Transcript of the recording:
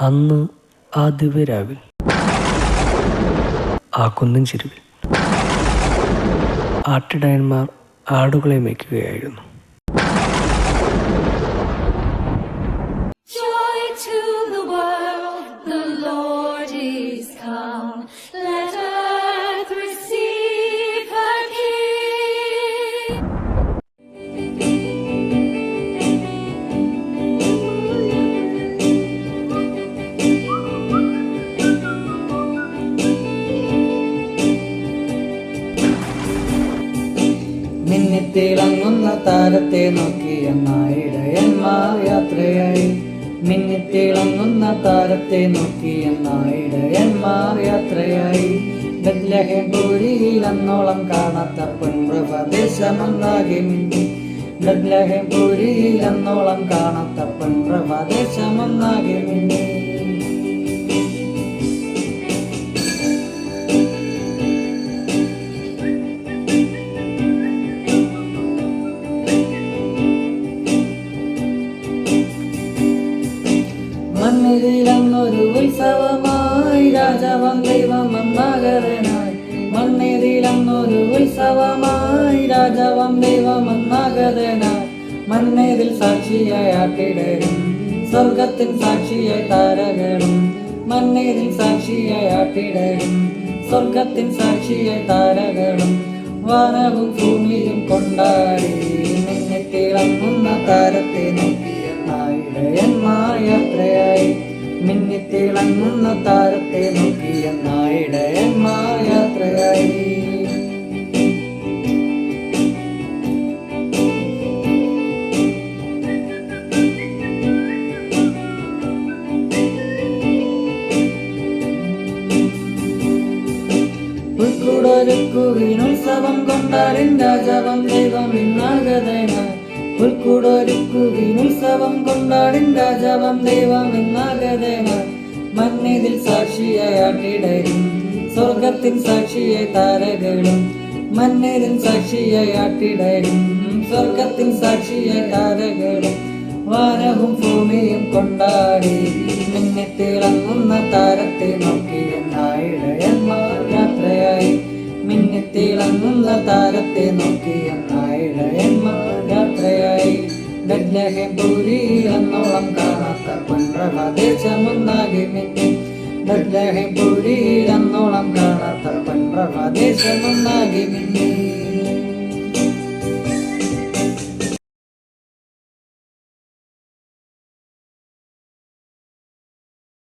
അന്ന് ആ ദിവ്യരാവിൽ ആ കുന്നിൻ ചെരുവിൽ ആട്ടിടയന്മാർ ആടുകളെ മേയ്ക്കുകയായിരുന്നു. Joy to the world, the Lord is come. Let earth receive her King. മിന്നിത്തിളങ്ങുന്ന താരത്തെ നോക്കിയ നായിടയന്മാർ യാത്രയായി. മിന്നിത്തിളങ്ങുന്ന താരത്തെ നോക്കിയ നായിടയന്മാർ യാത്രയായി. ബത്ലഹേം പുരിയിൽ അന്നോളം കാണാത്ത പൊൻപ്രഭദേശമൊന്നാകെ മിന്നി. ബത്ലഹേം പുരിയിൽ അന്നോളം കാണാത്ത പൊൻപ്രഭദേശമൊന്നാകെ മിന്നി. മണ്ണിതിലന്നൊരു ഉത്സവമായി രാജാവാം ദൈവം വന്നാഗതനായി. മണ്ണിതിലന്നൊരു ഉത്സവമായി രാജാവാം ദൈവം വന്നാഗതനായി. മണ്ണിതിൽ സാക്ഷിയായി ആട്ടിടരും സ്വർഗത്തിൻ സാക്ഷിയായി താരകളും. മണ്ണിതിൽ സാക്ഷിയായി ആട്ടിടരും സ്വർഗത്തിൻ സാക്ഷിയായി താരകളും. വാനവും ഭൂമിയും കൊണ്ടാടി മിന്നിത്തിളങ്ങുന്ന താരത്തെ നോക്കിയ നായിടയന്മാർ യാത്രയായി. മിന്നിത്തിളങ്ങുന്ന താരത്തെ നോക്കിയ നായിടയന്മാർ യാത്രയായി. പുൽക്കൂടൊരുക്കുവിനുത്സവം കൊണ്ടാടിൻ രാജാവാം ദൈവം ഇന്നാഗതനായി. പുൽക്കൂടൊരുക്കുവിനുത്സവം കൊണ്ടാടിൻ രാജാവാം ദൈവം ഇന്നാഗതനായി. മണ്ണിതിൽ സാക്ഷിയായി ആട്ടിടരും സ്വർഗത്തിൻ സാക്ഷിയായി താരകളും. മണ്ണിതിൽ സാക്ഷിയായി ആട്ടിടരും സ്വർഗത്തിൻ സാക്ഷിയായി താരകളും. വാനവും ഭൂമിയും കൊണ്ടാടി മിന്നിത്തിളങ്ങുന്ന താരത്തെ നോക്കിയ നായിടയന്മാർ യാത്രയായി. മിന്നിത്തിളങ്ങുന്ന താരത്തെ നോക്കിയ നായിടയന്മാർ യാത്രയായി. ബത്ലഹേം പുരിയിൽ അന്നോളം കാണാത്ത പൊൻപ്രഭദേശമൊന്നാകെ മിന്നി. ബത്ലഹേം പുരിയിൽ അന്നോളം കാണാത്ത പൊൻപ്രഭദേശമൊന്നാകെ മിന്നി.